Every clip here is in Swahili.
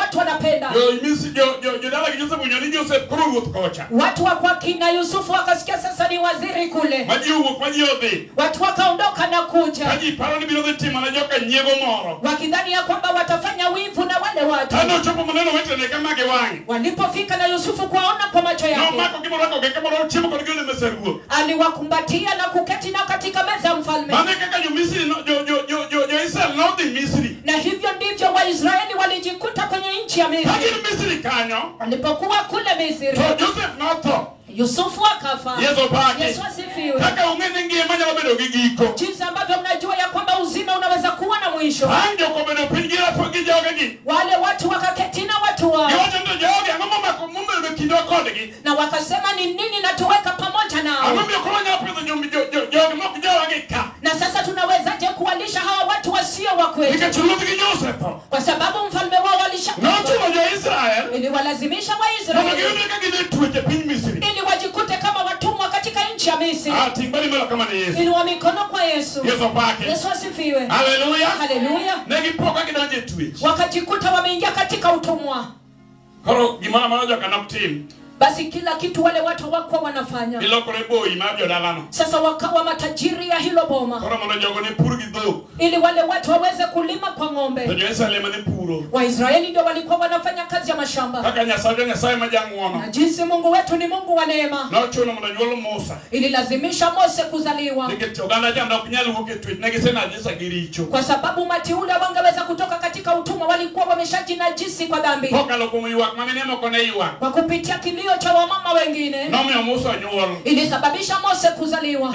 watu wanapenda. Watu wa kwa kina Yusufu wakasikia sasa ni waziri kule. Watu wakaondoka na kuja. Wakidhani ya kwamba watafanya wivu na wale watu. Walipofika na Yusufu kuwaona kwa macho yake, aliwakumbatia na kuketi nao katika meza ya mfalme. Na hivyo ndivyo Waisraeli walijikuta kwenye nchi ya Misri. Walipokuwa kule Misri, Yusufu akafa. Yesu asifiwe. Jinsi ambavyo mnajua ya kwamba uzima unaweza kuwa na mwisho. Wale watu wakaketi na watu wao, na wakasema ni nini natuweka pamoja nao, na sasa tunawezaje kuwalisha hawa watu wasio wa kwetu? Kwa sababu mfalme wao ili walazimisha Waisraeli ili wajikute kama watumwa katika nchi ya Misri. Ili wa mikono kwa Yesu. Yesu asifiwe. Haleluya. Haleluya. Wakajikuta wameingia katika utumwa. Basi kila kitu wale watu wako wanafanya. Sasa wakawa matajiri ya hilo boma, ili wale watu waweze kulima kwa ng'ombe. Waisraeli ndio walikuwa wanafanya kazi ya mashamba. Na jinsi Mungu wetu ni Mungu wa neema, ili lazimisha Mose kuzaliwa, kwa sababu mateule wangeweza kutoka katika utumwa, walikuwa wameshajinajisi kwa dhambi. Kwa kupitia kilio cha wamama wengine, ilisababisha Mose kuzaliwa.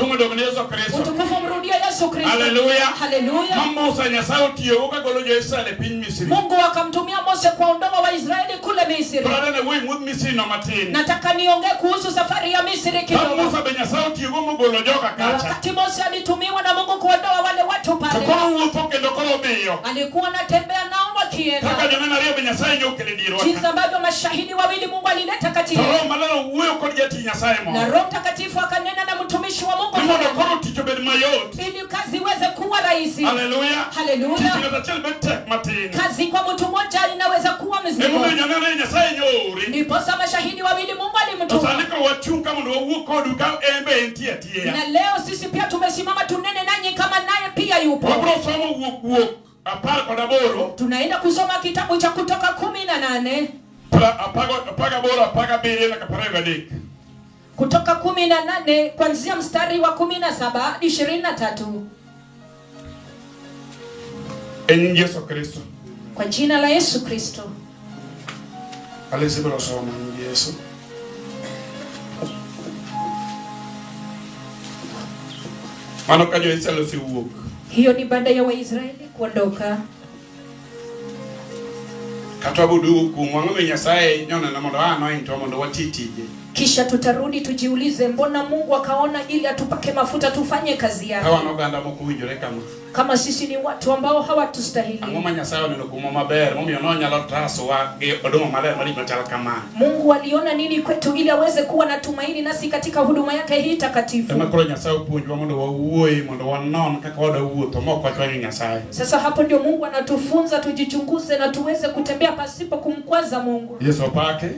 Utukufu mrudia Yesu Kristo. Haleluya. Haleluya. Mungu akamtumia Mose kuondoa Waisraeli kule Misri. Nataka niongee kuhusu safari ya Misri kidogo. Wakati Mose alitumiwa na Mungu kuondoa wale watu pale, alikuwa anatembea nao wakienda. Jinsi ambavyo mashahidi wawili Mungu alileta kati yao, na Roho Mtakatifu akanena na mtumishi wa Mungu ili kazi iweze kuwa rahisi. Haleluya. Haleluya. Kazi kwa mtu mmoja inaweza kuwa mzigo. Ndipo mashahidi wawili Mungu alimtuma. Na leo sisi pia tumesimama tunene nanyi kama naye pia yupo. Tunaenda kusoma kitabu cha Kutoka 18. Kutoka 18 kuanzia mstari wa 17 hadi 23. Yesu Kristo. Kwa jina la Yesu Kristo. Alisema soma Yesu. Manokajo Israeli si uok. Hiyo ni baada ya Waisraeli kuondoka. Katabudu kumwangalia Nyasaye nyona na mondo anointo mondo watitije. Kisha tutarudi tujiulize, mbona Mungu akaona ili atupake mafuta tufanye kazi yake? Hawa noganda mokuinjore kama sisi ni watu ambao hawatustahili. Mungu aliona nini kwetu ili aweze kuwa na tumaini nasi katika huduma yake hii takatifu. Sasa hapo ndio Mungu anatufunza tujichunguze na tuweze kutembea pasipo kumkwaza Mungu.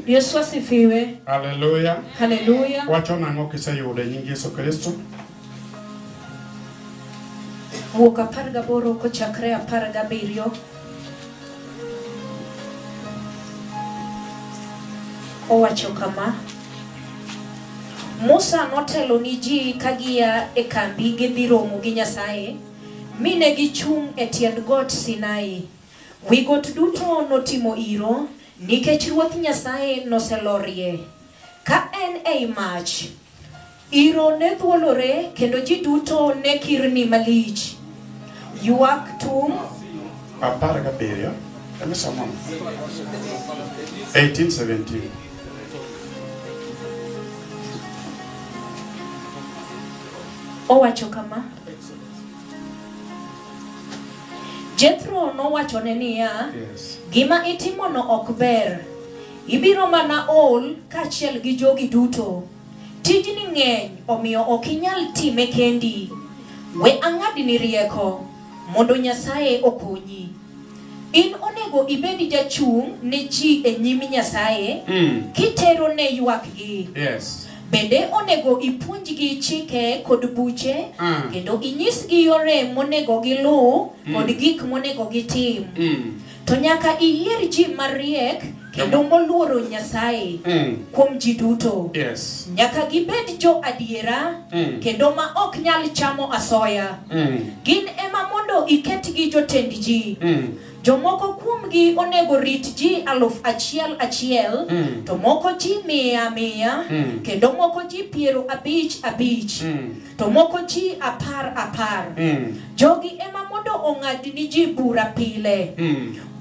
Yesu asifiwe. Haleluya. Haleluya. Wachona ngokisa yule nyingi Yesu Kristo. Wuoka parga boro ko chakre parga birio. Owacho kama Musa notelo ni ji kagia e kambi gi romo gi Nyasaye mine gichung e tiend got Sinai. Wi got duto notimo iro nikech Ruoth Nyasaye noselorie. Ka en ei mach iro ne thuolore kendo ji duto ne kirni malich. Yuak tum Parga birio. 18:17. Owacho kama Jethro no wacho ne niya, gima itimo no ok ber. Ibiro mana ol kachiel gi jogi duto. Tijni ng'eny omiyo ok inyal time kendi. We ang'adni rieko mondo Nyasaye okonyi. In onego ibedi jachung ne ji e nyim Nyasaye kitero ne ywakgi. Yes. Bende onego ipuonjgi chike kod buche kendo inyisgi yore monego gilu kod gik monego gitim. To nyaka iyier ji mariek kendo moluoro Nyasaye kuom ji duto. Yes. Nyaka gibed jo adiera kendo ma ok nyal chamo asoya. Gin ema mondo iketgi jotend ji. Jomoko kuomgi onego rit ji 1,000 to moko ji 100 kendo moko ji 50 to moko ji 10. Jogi ema mondo ong'ad ni ji bura pile.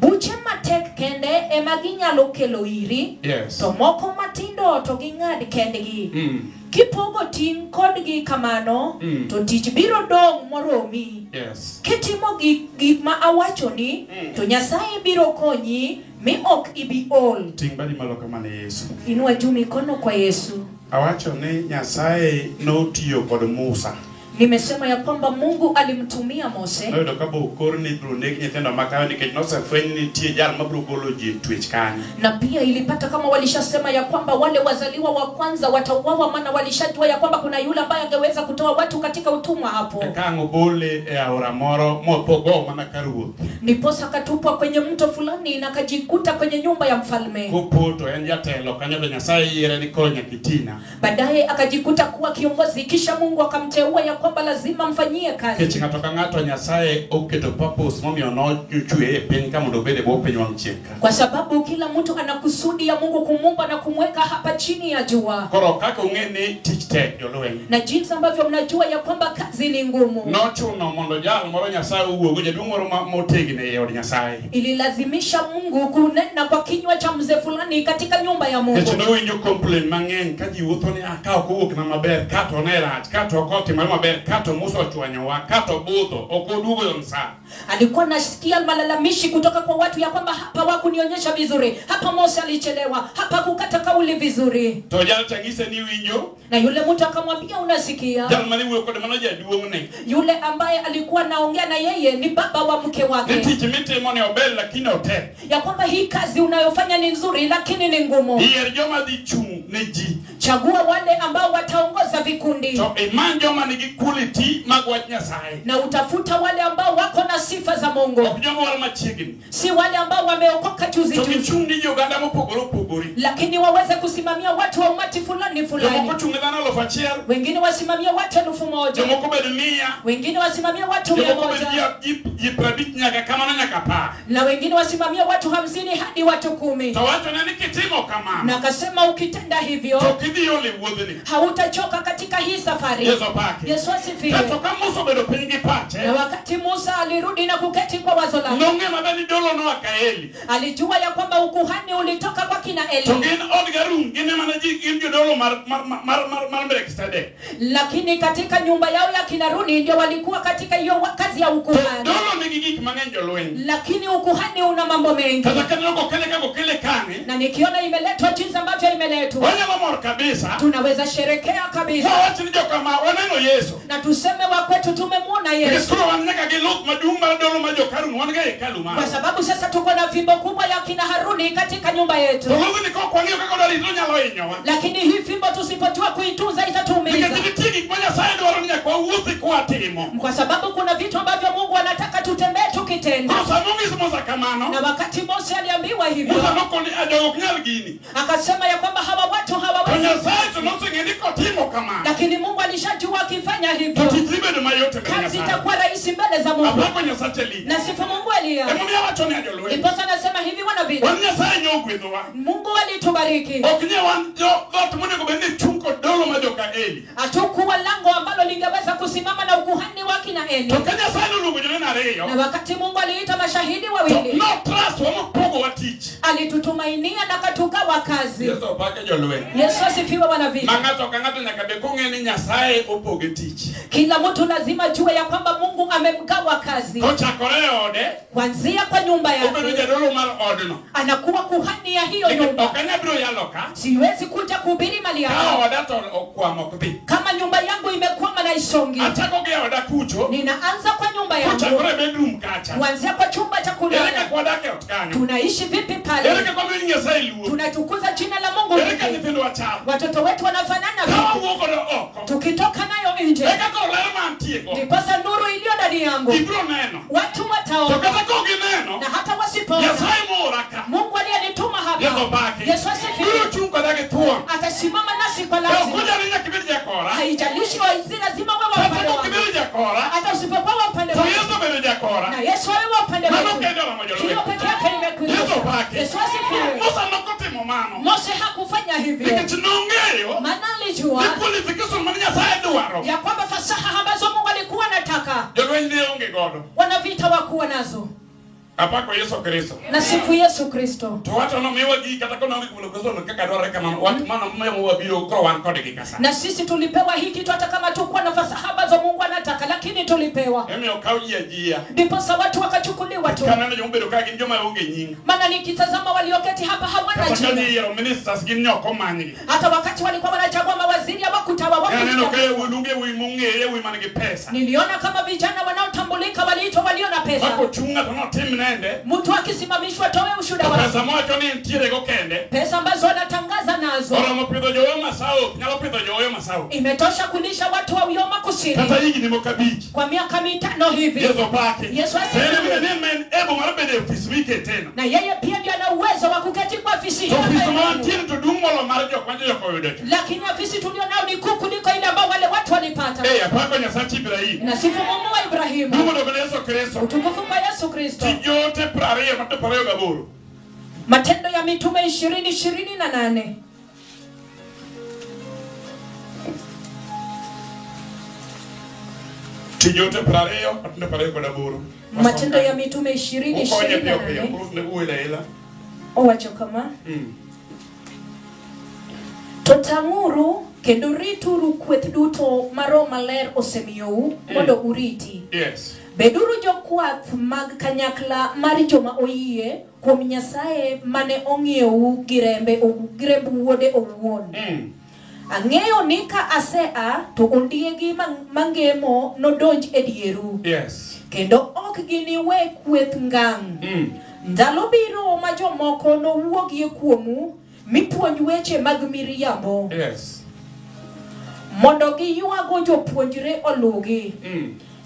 Buche matek kende ema ginyalo kelo iri. Yes. To moko matindo to ging'ad kendgi. Kipogo ting kodgi kamano to tich biro dong moromi. Yes. Kitimo gik ma awachoni to Nyasaye biro konyi mi ok ibi ol. Ting badi malo kamane Yesu. Inua juu mikono kwa Yesu. Awacho ni Nyasaye notiyo kod Musa. Nimesema ya kwamba Mungu alimtumia Mose. Noyudo ka bokor ni biro nek nyithindo makayo nikech nosefweny ni tie jal mabiro golo ji twech kanyo. Na pia ilipata kama walishasema ya kwamba wale wazaliwa wa kwanza watauawa, maana walishajua ya kwamba kuna yule ambaye angeweza kutoa watu katika utumwa hapo. Kango bole e aora moro mopogo mana karuo. Niposa katupwa kwenye mto fulani na kajikuta kwenye nyumba ya mfalme. Kopoto en jatelo kanyo do Nyasaye yere ni konya kitina. Baadaye akajikuta kuwa kiongozi, kisha Mungu akamteua ya kwamba lazima mfanyie kazi. Kechi ng'ato ka ng'ato Nyasaye oketo purpose momiyo nochwe e piny ka mondo obed e bwo piny wang' chieng' ka. Kwa sababu kila mtu ana kusudi ya Mungu kumumba na kumweka hapa chini ya jua. Koro kaka ung'e ni tich tek jolweny. Na jinsi ambavyo mnajua ya kwamba kazi ni ngumu. Nochuno mondo jal moro Nyasaye owuogo jaduong' moro motegno e od Nyasaye. Ililazimisha Mungu kunena kwa kinywa cha mzee fulani katika nyumba ya Mungu. Kechi nowinjo complain mang'eny ka ji wuotho ni akaw kowuok na maber kato ne rach kato okotimo maber kato Musa ochwanyowa kato budho okodugo yo msa. Alikuwa nasikia malalamishi kutoka kwa watu ya kwamba hapa wakunionyesha vizuri, hapa Mose alichelewa, hapa kukata kauli vizuri. To jal changise ni winjo. Na yule mtu akamwambia unasikia? Jal mali wuo kod mano jaduong' ne. Yule ambaye alikuwa naongea na yeye ni baba wa mke wake. Ni tich mitimo ni obel lakini otek. Ya kwamba hii kazi unayofanya ni nzuri lakini ni ngumu. Yier joma dhi chung' ne ji. Chagua wale ambao wataongoza vikundi. To iman joma nigi quality mag wach Nyasaye. Na utafuta wale ambao wako na sifa za Mungu. Ok joma wal machiegni. Si wale ambao wameokoka juzi To juzi. gichung' ni joganda mopogore opogore. Lakini waweze kusimamia watu wa umati fulani fulani. Jomoko chung' ne dhano 1,000. Wengine wasimamia watu 1,000. Jomoko bed 100. Wengine wasimamia watu 100. Jomoko bed ji 50 nyaka kamano nyaka 10. Na wengine wasimamia watu 50 hadi watu 10. To wacho ne ni kitimo kamano. Na akasema ukitenda hivyo to kidhi ole wuodhni. Hautachoka katika hii safari. Yesu pake. Yesu asifiwe. To ka Musa bedo piny gi pache. Na wakati Musa alirudi na kuketi kwa wazo lake. Nong'e maber ni dolo no akaeli. Alijua ya kwamba ukuhani ulitoka kwa kina Eli. To gin od Garun gin ema ji gin jodolo mar Melkizedek. Lakini katika nyumba yao ya kina Runi ndio walikuwa katika hiyo kazi ya ukuhani. Dolo nigi gik mang'eny jolweny. Lakini ukuhani una mambo mengi. Kata kana gokele kane. Na nikiona imeletwa jinsi ambavyo imeletwa. Wanyama mor kabisa. Tunaweza sherekea kabisa. Wacha ni jokama waneno Yesu. Na tuseme wa kwetu tumemuona Yesu. Yesu wanaka giluth maduong' mar dolo ma jokarun wan ga hekalu ma. Kwa sababu sasa tuko na fimbo kubwa ya kina Haruni katika nyumba yetu. To lugu ni ko kwang'io kaka odari to nyalo hinyowa. Lakini hii fimbo tusipojua kuitunza itatuumiza. Nitie gik ma Nyasaye dwaro ni nyaka wawuothi kwatimo. Kwa sababu kuna vitu ambavyo Mungu anataka tutembee tukitenda. Musa nong'is Musa kamano. Na wakati Mose aliambiwa hivyo. Musa nokoni ajogo ok nyal gini. Akasema ya kwamba hawa watu hawawezi. Nyasaye to noseng'e ni kotimo kamano. Lakini Mungu alishajua akifanya hivyo. Tich dhi bedo mayot e mbele kazi Nyasaye. itakuwa rahisi mbele za Mungu. Apako Nyasaye li. Na sifa Mungu Elia. Emomiyo awacho ni ajolweny. Ndiposa anasema hivi wana vita. Wan Nyasaye nyogwedhowa. Mungu alitubariki. Ok nye wan dhoot monego bed ni chung' kod dolo ma joka Eli. Hatukuwa lango ambalo lingeweza kusimama na ukuhani wa kina Eli. To ka Nyasaye noluongo joneno ariyo. Na wakati Mungu aliita mashahidi To wawili. no trust wamopogowa tich. Alitutumainia na katugawa kazi. Yesu opake jolweny. Yesu asifiwe wana vita. Ma ng'ato ka ng'ato nyaka be kong'e ni Nyasaye opoge tich. Kila mtu lazima jue ya kwamba Mungu amemgawa kazi. Kochakore ode. Kuanzia kwa nyumba Obedo yake. jadolo mar odno. Anakuwa kuhani kuhani ya hiyo nyumba. Okanya biro yaloka. Siwezi kuja kuhubiri mali yako. Wadato okwamo kudhi. Kama nyumba yangu imekwama na isongi. Achako gea wadakucho. Ninaanza kwa nyumba yangu. Kuchakore bedroom kacha. Kuanzia kwa chumba cha kulala. Ereka kwa dake otkanyo. Tunaishi vipi pale? Ereka kwa mwini nyesa iluo. Tunatukuza jina la Mungu. Ereka nifendo wa chao. Watoto wetu wanafanana vipi? Kawa uoko na oko. Tukitoka nayo nje. Eka kwa lerma antieko. Ndiposa nuru iliyo ndani yangu. Ibro neno. Watu wataona. Tokata kogi neno. Na hata wasipoona. Yesai moraka. Mungu aliyenituma hapa. Yeso baki. Yesu asifiwe. Biro chunga dake tuwa. Atasimama nasi kwa lazima. Kuja ninya kibiri jakora. Haijalishi waizi lazima wewe upande Tata wangu. kibiri jakora. Hata usipokuwa upande wangu. Yeso biri jakora. Na Yesu wewe upande wangu. Mano kendo la majolo. Hiyo peke yake nimekuja. Yeso baki. Yesu asifiwe. Musa nokote momano. Mose hakufanya hivyo. Nikitinongeyo. Maana alijua Ni qualification maninya sae duwaro. ya kwamba fasaha ambazo Mungu alikuwa anataka Jolwenye onge godo. wanavita wakuwa nazo. Apako Yesu Kristo. Na sifu Yesu Kristo. To watu no mewa gi kata kono ngi kulokozo no kaka dore kama watu mana mmemo wa biro ko wan kode kasa. Na sisi tulipewa hiki tu hata kama tukuwa na fasaha ambazo Mungu anataka, lakini tulipewa. Emi okauji ajia. Ndipo watu wakachukuliwa tu. Kana na jombe doka gi joma onge nyinga. Maana nikitazama walioketi hapa hawana Kasa jina. ni yero ministers gi nyoko manyi. Hata wakati walikuwa wanachagua mawaziri hawakutawa Yana neno wako. kaya wulunge wimunge wi manige pesa. Niliona kama vijana wanaotambulika waliitwa walio na pesa. Bako chunga tono tim nende. Mtu akisimamishwa toe ushuhuda wake. Pesa moja ni ntire go kende. Pesa ambazo wanatangaza nazo. Ora mopidho joyo masao, nyalo pidho joyo masao. Imetosha kulisha watu wa Uyoma Kusini. Kata hiki ni mokabiji. Kwa miaka 5 hivi. Yeso pake. Yesu asifiwe. Sene men ebo marabede office wike tena. Na yeye pia ndiye ana uwezo wa kuketi kwa afisi. So office mantini to dumo lo marajo kwanje yako yodecho. Lakini afisi tulio nao ni kuu kuliko ile ambao wale watu walipata. Apako nyasati Ibrahim. Na sifu Mungu wa Ibrahimu. Dumo do Yesu Kristo. Utukufu kwa Yesu Kristo. Tijote prarie mate prario gaburu. Matendo ya Mitume 20:28. Tijote prario mate prario gaburu. Matendo ya Mitume 20:28. Uko ne uile. Owacho kama. Totanguru kendo rituru kweth duto maro maler osemiyou mondo uriti. Yes. Beduru jokwath mag kanyakla mar joma oyie kuom Nyasaye mane ong'iewu gi remb wuode owuon. Ang'eyo ni ka asea to ondiegi mangemo nodonj e dieru. Yes. Kendo ok giniwe kweth ngang'. Ndalo biro ma jomoko nowuogie kuomu mipuonj weche mag miriambo. Yes. Mondo giywago jopuonjre olugi.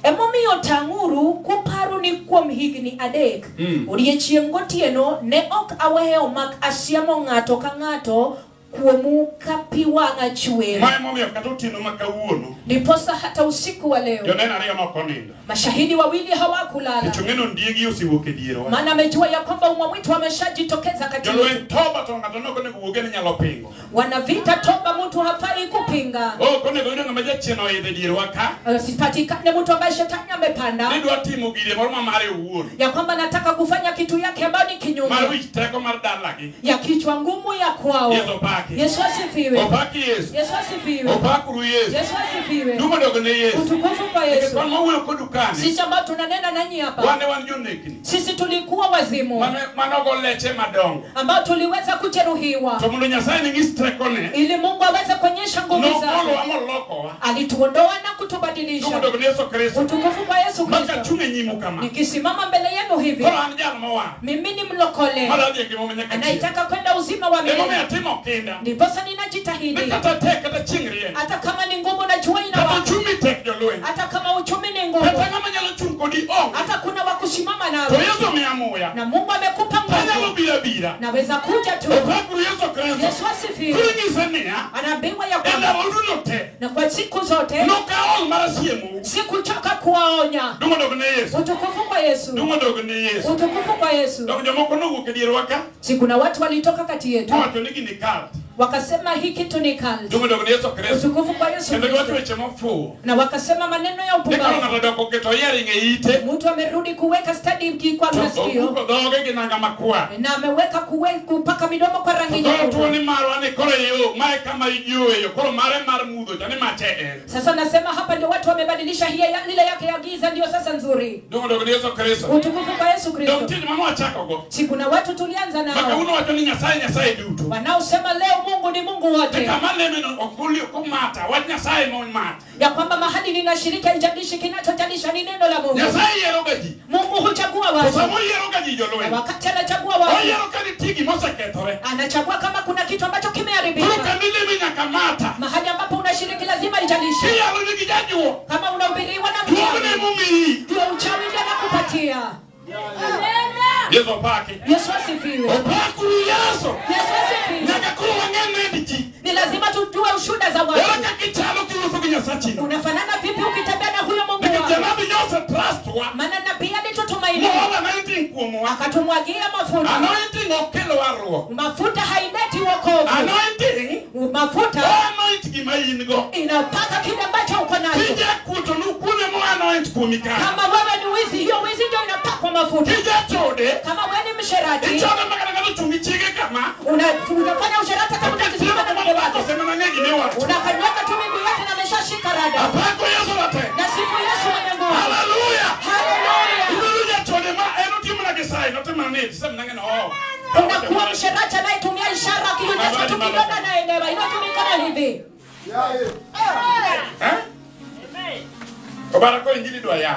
Emomiyo tang'uru kuparo ni kuom higni 3. Odiechieng' gotieno ne ok aweyo mak asiemo ng'ato ka ng'ato kuomu ka pi wang'a chwer. Mae momiyo kata otieno makawuono. Ndiposa hata usiku wa leo. Jonena ariyo nokonindo. Mashahidi wawili hawakulala. Chungeno ndiegi osiwuok e diero. Maana amejua ya kwamba umwamwitu ameshajitokeza kati yetu. Jolwen toba to ng'ato nokonego wuoge ni nyalo pingo. Wanavita toba mtu hafai kupinga. Konego yudo ng'ama jachien oidho e dierwa ka. Sipatikane mtu ambaye shetani amepanda. Nidwa timo gire moro ma mare owuon. Ya kwamba nataka kufanya kitu yake ambayo ni kinyume. Mar wich teko mar dalagi. Ya kichwa ngumu ya kwao. Yesu asifiwe. Opaki Yesu. Yesu asifiwe. Opakuru Yesu. Yesu asifiwe. Dumo dogo ne Yesu. Utukufu kwa Yesu. Kwa mawuoyo kodukani. Sisi ambao tunanena nanyi hapa. Wan jonekni. Sisi tulikuwa wazimu. Manogo leche madongo. Ambao tuliweza kujeruhiwa. To mondo Nyasaye ning'is tekone. Ili Mungu aweze kuonyesha nguvu zake. Nokolo amolokowa. Alituondoa na kutubadilisha. Dumo dogo ne Yesu Kristo. Utukufu kwa Yesu Kristo. Maka chunge nyimu kama. Nikisimama mbele yenu hivi. Koro an jalo mowa. Mimi ni mlokole. Maradhi ngimo menyaka. Anaitaka kwenda uzima wa milele. Emo me atimo kinda. Ndiposa ninajitahidi. Kata tek kata chingrie. Hata kama ni ngumu na jua inawaka. Kata chumi tek jolwen. Hata kama uchumi ni ngumu. Kata ng'ama nyalo chung kodi ong. Hata kuna wa kusimama nawe. To Yesu miya muya. Na Mungu amekupa Nyalo nguvu. bira. Naweza kuja tu. Opakuru Yesu Kristo. Yesu asifiwe. Kuring'ise niya. Anaambiwa ya Enda kwamba olulo te. na kwa siku zote Nokaol mar siemu. sikuchoka kuwaonya. Dumo dogo ne Yesu. Utukufu kwa Yesu. Dumo dogo ne Yesu. Utukufu kwa Yesu. Dogo jomoko nowuok e dierwa ka. Si kuna watu walitoka kati yetu. Wacho ni gini cult. Wakasema hii kitu ni cult. Dungo dogo Yesu Kristo. Utukufu kwa Yesu Kendo watu Kristo. weche mofu. Na wakasema maneno ya upumbavu. Nekalo natadoko keto yari ngeite. Mtu amerudi kuweka stadi kwa masikio. Doge ginanga makwa. Na ameweka kupaka midomo kwa rangi nyekundu. Tuoni marwane kore yo, mae kama ijue yo, koro mare mudo, jani mache. Sasa nasema hapa ndio watu wamebadilisha hii lile yake ya giza ndio sasa nzuri. Dungo dogo Yesu Kristo. Utukufu kwa Yesu Kristo. Ndio mtini mama wachako go. Si kuna watu tulianza nao. Maka uno watu ni Nyasaye dutu. Wanaosema leo Mungu ni Mungu wote. Kama lemeno okulio kumata, watu Nyasaye mata. Ya kwamba mahali ninashiriki haijalishi, kinachojalisha ni neno la Mungu. Nyasaye yerogaji. Mungu huchagua watu. Kwa sababu yerogaji joloe. Na wakati anachagua watu. Yerogaji tigi mosa ketore. Anachagua kama kuna kitu ambacho kimeharibika. Kuruka nile kamata. Mahali ambapo unashiriki lazima ijalishe. Kia lunigi jajuo. Kama unahubiriwa na Mungu mchawi. ni mumi. Ndio uchawi ndio anakupatia. Yesu paki. Yesu asifiwe. Opakuru Yesu. Yesu asifiwe. Nyakakuru wangene ndiji. Ni lazima tujue ushuhuda za watu. Yora kakitalo kirufu kinyasachi. Unafanana vipi ukitembea na huyo Mungu wako? Nikijanabi Yose trust wa. Maana nabii alitutumaini. Mola anointing kuomwa. Akatumwagia mafuta. Anointing okelo warwo. Mafuta haileti wokovu. Anointing. Mafuta. Anointing gimayingo. Inapaka kile ambacho uko nacho. Kija kuto nukune mo anoint kumika. Kama wewe ni wizi, hiyo wizi ndio inapakwa mafuta. Kija chode. Kama wewe ni msherati. Ichode makana chungichige kama. Unafanya usherati kama utakisimama na mke wako. Sema na negi ni watu. Unakanyaga tu miguu yake na ameshashika rada. Apako Yesu late. Na sifu Yesu mwenye nguvu. Hallelujah. Hallelujah. Unarudia chode ma timu na kisai na tema neti sema nangena Unakuwa msherati anayetumia ishara akionyesha tu kidonda na elewa. Inatumikana hivi. Obarako injili dwa ya.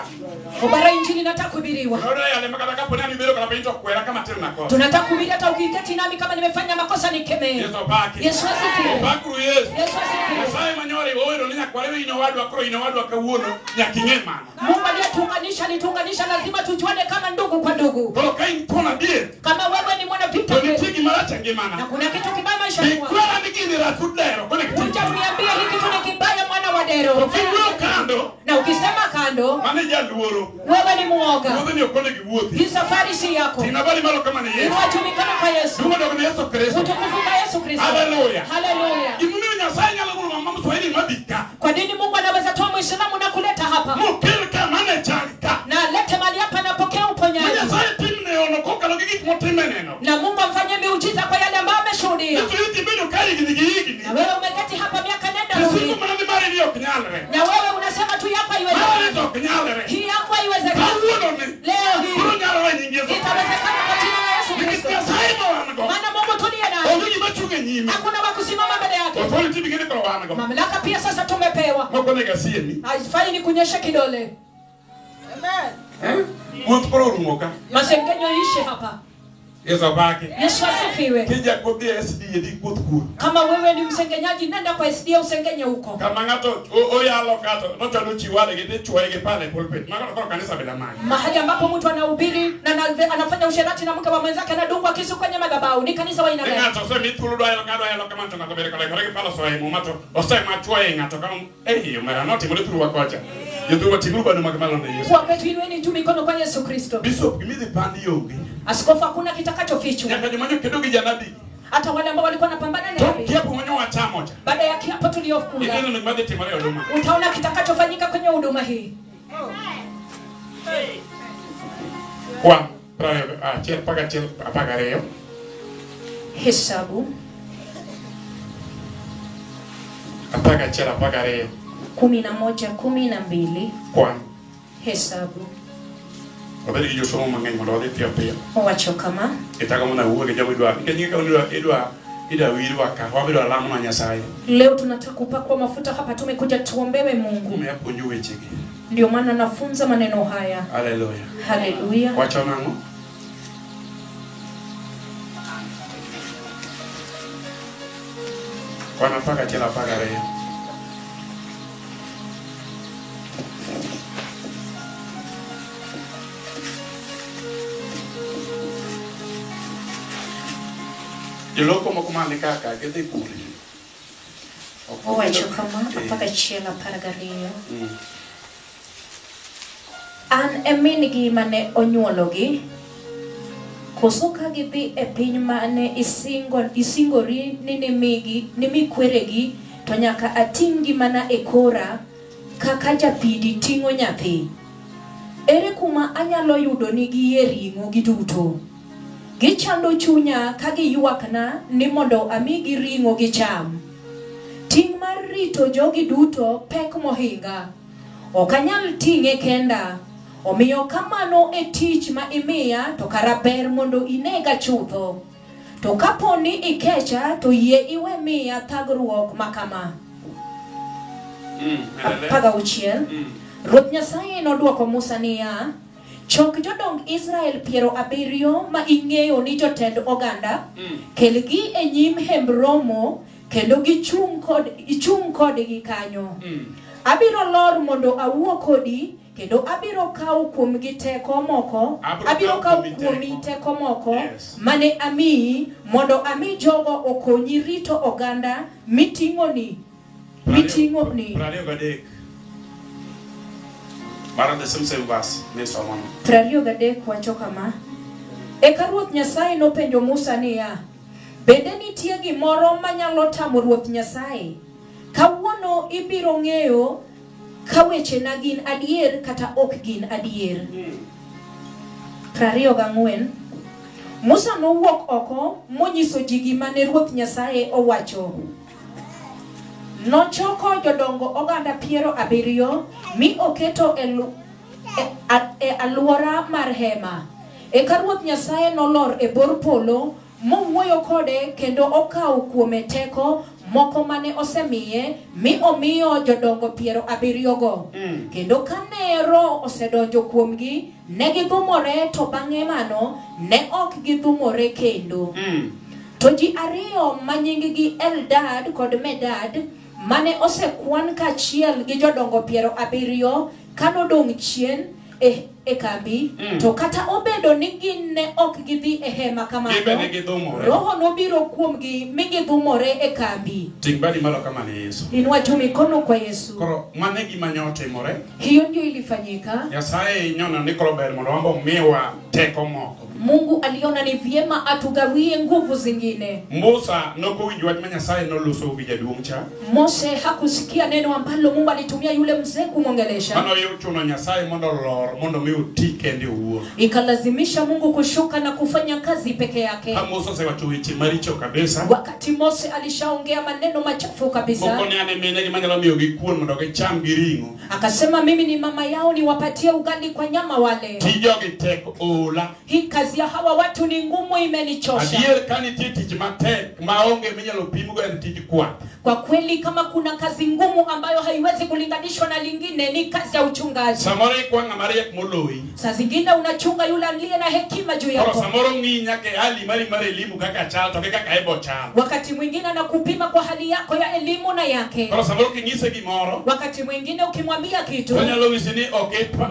Obara injili nataka kuhubiriwa. Unaona yale makataka pona mibero kana pento kwera kama tena nako. Tunataka kuhubiri hata ukiketi nami kama nimefanya makosa nikemee. Yesu baki. Yesu asifiwe. Bakuru Yesu. Yesu asifiwe. Nyasaye manyore oiro ninya kwarewe ino wadu akoro ino wadu akawuono nyakingema. Mungu aliyetuunganisha alituunganisha, lazima tujuane kama ndugu kwa ndugu. Bro kain tona die. Kama wewe ni mwana vita Toni tigi maracha ngemana. na kuna kitu kibaya maisha yako. Ikwara nigini ra kudero kone kitu. Kuja kuniambia hiki kitu ni kibaya mwana wa dero. Ukiwa kando. Na ukisema kando, Maneja luoro. wewe ni muoga. Wewe ni okole kiwuothi. Hii safari si yako. Inabali malo kama ni Yesu. Inatumikana kwa Yesu. Dumo dogo ni Yesu Kristo. Utukufu kwa Yesu Kristo. Hallelujah. Hallelujah. Imuni Nyasaye nyala ngulu mama Mswahili mabika. Kwa nini Mungu anaweza toa Muislamu na kuleta hapa? Mukirika manejanga. Na lete mali hapa na pokea uponyaji. Nyasaye timne ono koka logiki motimeneno. Na Mungu amfanyie miujiza kwa yale ambayo ameshuhudia. Kitu hiki bado kai gini. Na wewe umeketi hapa miaka nenda Siku rudi. mwanani mari ndio kinyalere. Na wewe unasema tu yako Mari haiwezekani. ndio kinyalere. Hii yako haiwezekani. Kauno ni. Leo hii Kuru nyalere nyingezo. itawezekana kwa jina la Yesu Kristo. Nyasaye mwanako. Maana Mungu tuliye naye. Ogi machuge nyime. Hakuna wa kusimama mbele yake. Otoli tibi gini kwa wanako. Mamlaka pia sasa tumepewa. Moko nega sieni. Haifai ni kunyesha kidole. Kutkoro rumoka. Masengenyo ishe hapa. Yesu baki. Yesu asifiwe. Kija kodia SD yedi kutkuru. Kama wewe ni msengenyaji, nenda kwa SD usengenye huko. Kama ngato oyalo kato noto nuchiwale gede chwaege pale pulpit. Magana kwa kanisa bila maji. Mahali ambapo mtu anahubiri na anafanya usherati na mke wa mwenzake anadungwa kisu kwenye madhabahu, ni kanisa wa aina gani? Ngato so mitulu do ayalo kama ntona ko bere kale pala so ay mumato osema chwae ngato kama yo mara noti mulitulu wakocha. Yetu watimu bado makamalo na Yesu. Kwa kwetu inueni juu mikono kwa Yesu Kristo. Bishop gimizi pandi yongi. Askofu hakuna kitakachofichwa. Nyaka jumanyo kidogo janabi. Hata wale ambao walikuwa wanapambana na nabii. Kiapo mwenye wa chama moja. Baada ya kiapo tuliokula, Ikeno ni made timare huduma. utaona kitakachofanyika kwenye huduma hii. Kwa chel paga leo. Hesabu Apaga leo. 11:12. Kwa Hesabu obedi ki josomo mang'eny mondo wadhi piyo piyo. owacho kama Itago mana wuoge jomo idwa nikech ka idwa wirwa ka wabedo alamo na Nyasaye. leo tunataka kupakwa mafuta hapa, tumekuja tuombewe Mungu. Kume apuonjo wechegi. Ndio maana nafunza maneno haya. Haleluya. Haleluya. Wacho nang'o? Kwana paka chela paka leo. Joloko moko mane kaka gidhi kure. Owacho kama apaka chiela paragariyo. An e min gi mane onyuologi koso ka gidhi e piny mane isingori ni nimikweregi to nyaka ating'gi mana e kora kaka japidi ting'o nyathi. Ere kuma anyalo yudo ni gie ring'o giduto? Gichando chunya ka giyuakna ni mondo amigi ring'o gicham. Ting' mar rito jogi duto pek mohinga. Ok anyal ting'e kenda. Omiyo kamano e tich ma imiya to kara ber mondo inega chutho. To kaponi ikecha to yie iwe miya thagruok makama. Paga uchiel. Ruoth Nyasaye noduoko Musa niya, chok jodong Israel 70 ma ing'eyo ni jotend oganda, kelgi e nyim hemb romo kendo ichung kodgi kanyo. Abiro lor mondo awuo kodi kendo abiro kawo kuomgi teko moko, mane amiyi mondo ami jogo okonyi rito oganda miting'oni. Bara the same verse, next one. Prario gade wacho kama. Eka Ruoth Nyasaye nopenjo Musa niya, bende nitie gimoro manyalo tamo Ruoth Nyasaye? Kawuono ibiro ng'eyo ka wechena gin adier kata ok gin adier. 24. Musa nowuok oko monyiso ji gima ne Ruoth Nyasaye owacho. Nochoko jodongo oganda 70 mi oketo e aluora mar hema. Eka Ruoth Nyasaye nolor e bor polo mowuoyo kode kendo okawo kuome teko moko mane osemiye mi omiyo jodongo 70 go. Kendo kane Roho osedonjo kuomgi ne gidhumore, to bang'e mano ne ok gidhumore kendo. To ji ariyo ma nyinggi Eldad kod Medad mane osekwan kachiel gi jodongo 70 kanodong' chien e kambi, to kata obedo ni gin ne ok gidhi e hema kamano, Roho nobiro kuomgi mi gidhumore e kambi. Tingbadi malo kama ni Yesu. Inua tu mikono kwa Yesu. Koro mane gima nyotimore. Hiyo ndio ilifanyika. Nyasaye nyono nikolo ber mondo wambo miwa teko moko. Mungu aliona ni vyema atugawie nguvu zingine. Musa nokowinjo wach ma Nyasaye noloso gi jaduong' cha. Mose hakusikia neno ambalo Mungu alitumia yule mzee kumwongelesha. Mano yuchuno Nyasaye mondo lor mondo mi utike ndi uwo. Ikalazimisha Mungu kushuka na kufanya kazi peke yake. Ha Musa sewacho weche maricho kabisa. Wakati Mose alishaongea maneno machafu kabisa. Moko ni ane mene gimanyalo miyo gikuon mondo gicham gi ring'o. Akasema mimi ni mama yao, niwapatie ugali kwa nyama wale. Tijo gi tek ola. Hii kazi ya hawa watu ni ngumu, imenichosha. Adier kani tich matek maonge minyalo pimgo en tich kwath. Kwa kweli kama kuna kazi ngumu ambayo haiwezi kulinganishwa na lingine ni kazi ya uchungaji. Samoro ikwanga mariek moloi. Saa zingine unachunga yule aliye na hekima juu yako. Koro samoro ng'inya ke hali mari elimu kaka chal to kaka ebo chal. Wakati mwingine anakupima kwa hali yako ya elimu na yake. Koro samoro king'ise gimoro. Wakati mwingine ukimwambia kitu, onyalo wisi ni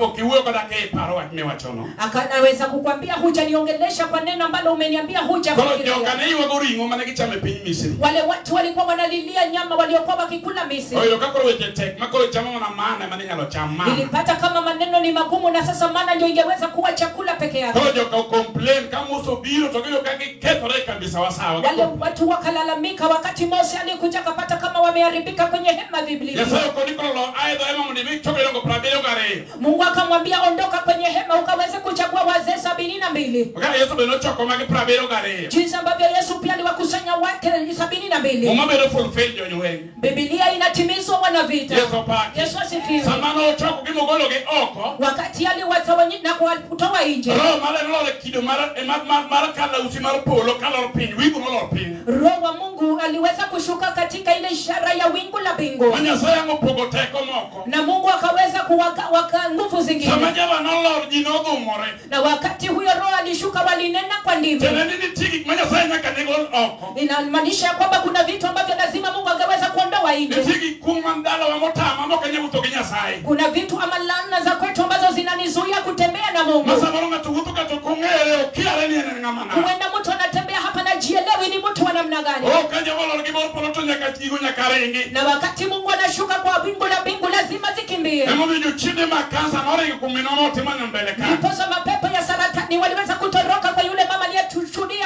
okiwuoyo koda ke paro wach miwachono. Anaweza kukwambia hujaniongelesha kwa neno ambalo umeniambia hujafikiria. Koro jokane iwago ring'o mane gichame piny Misri. Wale watu walikuwa wanalilia nyama waliokuwa wakikula Misri. Oyo kakoro weche tek makoro chamo na maana mane nyalo chama. Nilipata kama maneno ni magumu na sasa maana ndio ingeweza kuwa chakula peke yake. Koro joka complain kama Musa biro to gido kaki kethore kabisa wasawa. Wale watu wakalalamika wakati Mose alikuja kapata kama wameharibika kwenye hema Biblia. Yesayo kodikolo aidha ema mundibi chokero ngo 72. Mungu akamwambia ondoka kwenye hema ukaweze kuchagua wazee 72. Wakati Yesu beno choko magi 72. Jinsi ambavyo Yesu pia aliwakusanya watu 72. Mama beno fulfill jonyo wengi. Biblia inatimizwa wana vita. Yesu asifiwe. Samano choko kimogolo ge oko. Wakati aliwatawanya na kutoa nje. Roho male lole kido mara kala usimaro polo kala pin wingu molo pin. Roho wa Mungu aliweza kushuka katika ile ishara ya wingu la bingu. Nyasaye ngopogo teko moko. Na Mungu akaweza kuwaka nguvu zingine. Samajaba nolor jinodhumore. Na wakati huyo Roho alishuka walinena kwa ndimi. Tena nini tiki Nyasaye nyaka negol oko. Inamaanisha kwamba kuna vitu ambavyo lazima Mungu angeweza kuondoa nje. Tiki kumandala wa motama moka nyabuto gi Nyasaye. Kuna vitu ama laana za kwetu ambazo zinanizuia kutembea na Mungu. Masabaronga tugutuka tukungere okiale ni ngamana. Huenda mtu anatembea hapa na jielewi ni mtu wa namna gani. Kanja wala gibor poloto nyaka jigo nyaka rengi. Na wakati Mungu anashuka kwa bingu la bingu lazima zikimbie. Emo bijo chinde makansa nore kuminono timanya mbele ka. Ndiposa mapepo ya saratani waliweza kutoroka kwa yule mama aliye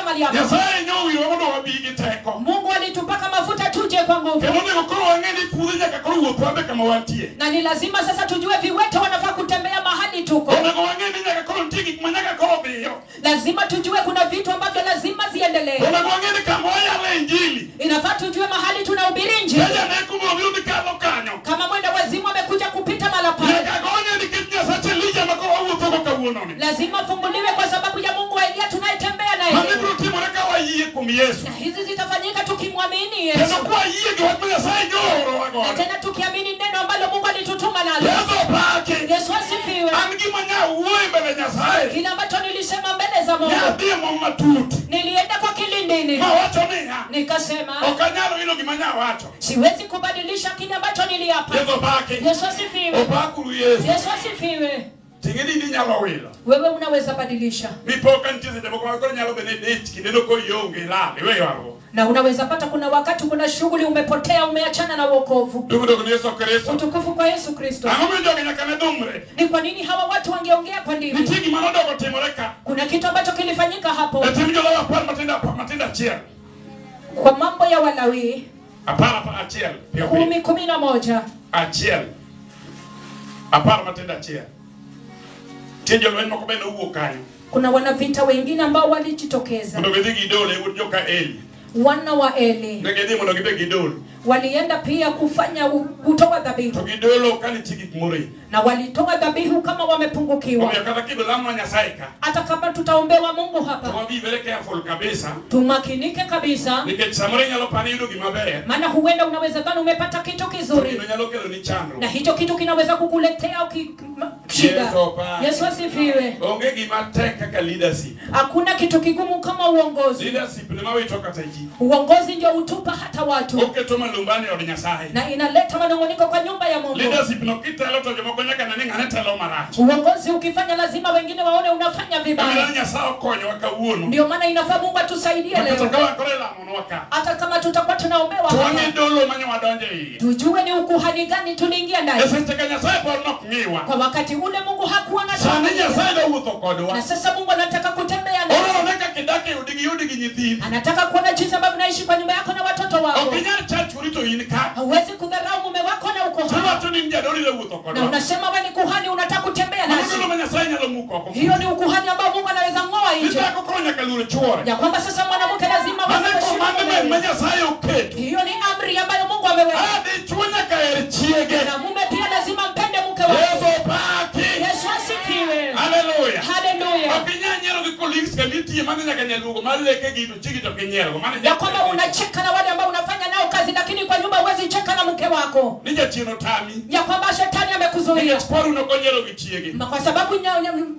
mali hapa. Nyasaye nyowi wodo wabigi teko. Mungu alitupaka mafuta tuje kwa nguvu. Kemone ngokoro wangeni pudhinya kakoro wuotwabe kama wantie. Na ni lazima sasa tujue viwete wanafaa kutembea mahali tuko. Kemone wangeni nyakakoro ntiki kumanyaka koro biyo. Lazima tujue kuna vitu ambavyo lazima ziendelee. Kemone wangeni kamoya la injili. Inafaa tujue mahali tunahubiri injili. Kaya nekumo biudi kalo kanyo. Kama mwenda wazimu amekuja kupita mahali pale. Nyakagonye nikitnya sache lija makoro wuotoko kawunoni. Lazima funguliwe kwa sababu ya Mungu wa Elia tunayetembea naye. Mamibru timoreka wa yie kumi Yesu. Na hizi zitafanyika tukimwamini Yesu. Yesu kwa yie kwa Nyasaye nyoro wako. Na tena tukiamini neno ambalo Mungu alitutuma nalo. Yesu pake. Yesu asifiwe. Angimanya uwe mbele Nyasaye. Kile ambacho nilisema mbele za Mungu. Yadie matuti. Nilienda kwa kilindini. Mawacho niya. Nikasema. Okanyalo hilo kimanya wacho. Siwezi kubadilisha kile ambacho niliapa. Yesu pake. Yesu asifiwe. Opakuru Yesu. Yesu asifiwe. Tingeni ni nyalo wilo. Wewe unaweza badilisha. Mipoka ntize demo kwa nyalo benedeti kineno ko yonge la wewe wao. Na unaweza pata kuna wakati kuna shughuli umepotea umeachana na wokovu. Ndugu Yesu Kristo. Utukufu kwa Yesu Kristo. Angome ndio nyakane dumre. Ni kwa nini hawa watu wangeongea kwa ndimi? Nitiki manodo ko temoreka. Kuna kitu ambacho kilifanyika hapo. Etimjo la hapa matenda chia. Kwa mambo ya Walawi Apara pa achiel. 10:11. Achiel. Apara matenda chia. Tijo lwen moko beno uwo kanyo. Kuna wanavita wengine ambao walijitokeza. Mondo gidhi gidole joka Eli. Wana wa Eli. Negedhi mondo gibe gidole. Walienda pia kufanya kutoa dhabihu. To gidolo kani tiki kumuri. Na walitoa dhabihu kama wamepungukiwa. Kwa kata kido lamwa Nyasaika. Hata kama tutaombewa Mungu hapa. Tuwabi very careful kabisa. Tumakinike kabisa. Niketsamore nyalo panido gimaber. Maana huenda unaweza dhani umepata kitu kizuri. Kino nyalo kelo ni chandro. Na hicho kitu kinaweza kukuletea shida. Yesu asifiwe. Onge gimatek kaka leadership. Hakuna kitu kigumu kama uongozi. Leadership ni mawe toka taji. Uongozi ndio utupa hata watu. Oketoma lumbani ya Nyasaye. Na inaleta manunguniko kwa nyumba ya Mungu. Leadership no kitelo to jomokonyaka na ninga netelo marach. Uongozi ukifanya lazima wengine waone unafanya vibaya. Kama Nyasaye konyo wakauono. Ndio maana inafaa Mungu atusaidie leo. Tutakawa korela monwaka. Hata kama tutakuwa tunaombewa hapa. Tuange dolo manyo wadonje hii. Tujue ni ukuhani gani tuliingia ndani. Ese cheka Nyasaye por nok ngiwa. Kwa wakati ule Mungu hakuwa na sana Nyasaye ndo wuto kodwa. Na sasa Mungu anataka kutembea nasi. Ora oneka kidake udigi nyithini. Anataka kuona jinsi ambavyo unaishi kwa nyumba yako na watoto wako. Okinyar church urito inka. Hauwezi kudharau mume wako na uko hapa. Sema tu ni mjadoli le wuto kodwa. Na unasema wewe ni kuhani unataka kutembea nasi. Mungu Nyasaye nyalo muko. Hiyo ni ukuhani ambao Mungu anaweza ngoa nje. Nitaka kukonya kalure chuore. Ya kwamba sasa mwanamke lazima Mane Nyasaye uketu. hiyo ni amri ambayo Mungu ameweka. Ade chunya kaer chiege. Na mume pia lazima mpende mke wake. Yesu paki. Yesu asifiwe. Haleluya. Haleluya. Okinyanyero ki colleagues kamiti mane nyaka nyalugo maleke gitu chigi to kinyero mane ya kwamba unacheka na wale ambao unafanya nao kazi lakini kwa nyumba huwezi cheka na mke wako. Nije chino tami. Ya kwamba shetani amekuzuia. Sporu no konyero gichiege. Kwa sababu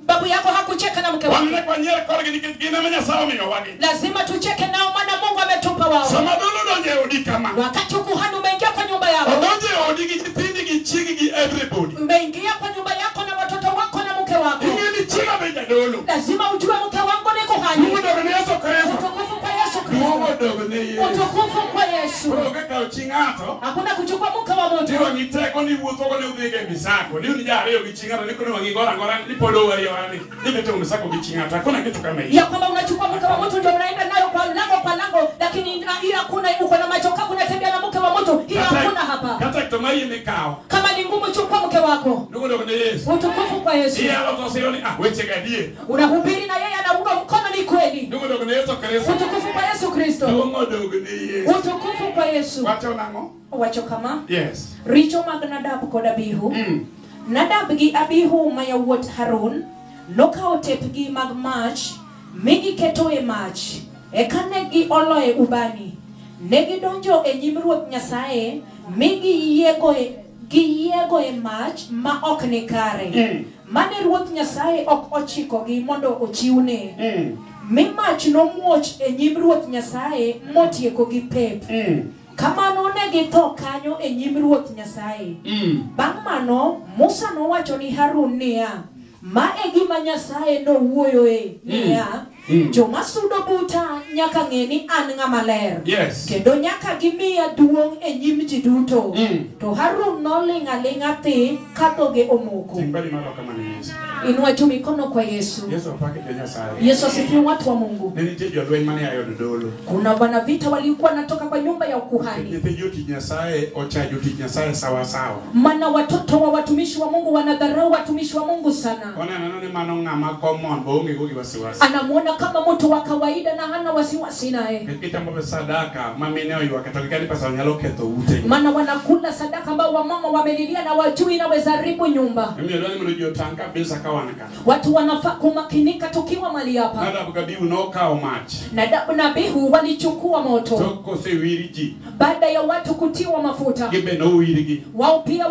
babu yako hakucheka na mke wako. Wamne konyero korgi nikigina menya sawa miyo wage. Lazima tucheke nao maana Mungu ametupa wao. Samadolo donje odi kama. Wakati ukuhani umeingia kwa nyumba yako. Donje odi gitindi gichigi gi everybody. Umeingia kwa nyumba yako na watoto wako na mke wako. Ni chiga beja dolo. Lazima ujue mke wangu ni kuhani. Mungu ndo ni Yesu Kristo. Utukufu kwa Yesu Kristo. Mungu ndo ni Yesu. Utukufu kwa Yesu. Proga uchingato. Hakuna kuchukua mke wa mtu. Ndio ngiteko ni wuotho ko ni udhige misako. Ni unija leo gichingato niko ni wangigora ngora ni podo wali wani. Ni vitu misako gichingato. Hakuna kitu kama hiyo. Ya kwamba unachukua mke wa mtu ndio unaenda nayo kwa lango lakini hiyo hakuna uko na macho kavu unatembea na mke wa mtu. Hiyo hakuna hapa. Kata kitomai mikao. Kama ni ngumu chukua mke wako. Ndugu ndo ni Yesu. Utukufu kwa Yesu. Yeye alotosironi weche gadie. Unahubiri na yeye anaunga mkono ni kweli. Ndugu ndo ni Yesu Kristo. Utukufu kwa Yesu Kristo. Ndugu ndo ni Yesu. Utukufu kwa Yesu. Wacho nango? Wacho kama? Yes. Richo mag Nadab kod Abihu. Nadab gi Abihu ma yawuot Harun nokao tepgi mag mach migi keto e mach eka ne gi oloe ubani ne gidonjo e nyim Ruoth Nyasaye migi yiego e mach ma ok ni kare mane Ruoth Nyasaye ok ochikogi mondo ochiwne mi mach nomuoch e nyim Ruoth Nyasaye motieko gi pep kamano ne githo kanyo e nyim Ruoth Nyasaye. Bang' mano Musa nowacho ni Harun niya, ma e gima Nyasaye nowuoyoe niya, Joma sudo buta nyaka ngeni an ng'ama ler. Yes. Kendo nyaka gimiya duong' e nyim ji duto. To Harun nolinga thi ka dhoge omoko. Timbali malo kama ni Yesu. Inua tu mikono kwa Yesu. Yesu apake Kenya sahi. Yesu asifiwe watu wa Mungu. Nini tejo lwen mane ayo dolo. Kuna wanavita walikuwa natoka kwa nyumba ya ukuhani. Tejo tinya sae ochajo tinya sae sawa sawa. Maana watoto wa watumishi wa Mungu wanadharau watumishi wa Mungu sana. Ona nani mano ng'ama common bonge gogi wasiwasi. Anamuona kama mtu wa kawaida na hana wasiwasi naye. Kitambo sadaka mameneo yu wakatolikani pesa nyalo keto ute. Maana wanakula sadaka ambao wamama wamelilia na wajui inaweza haribu nyumba. Mimi ndio mlio tanka bisa kawanaka. Watu wanafaa kumakinika tukiwa mali hapa. Nada bukabiu no kao match. Nadabu na Abihu walichukua moto. Toko se wiriji. Baada ya watu kutiwa mafuta. Gibe no wirigi. Wao pia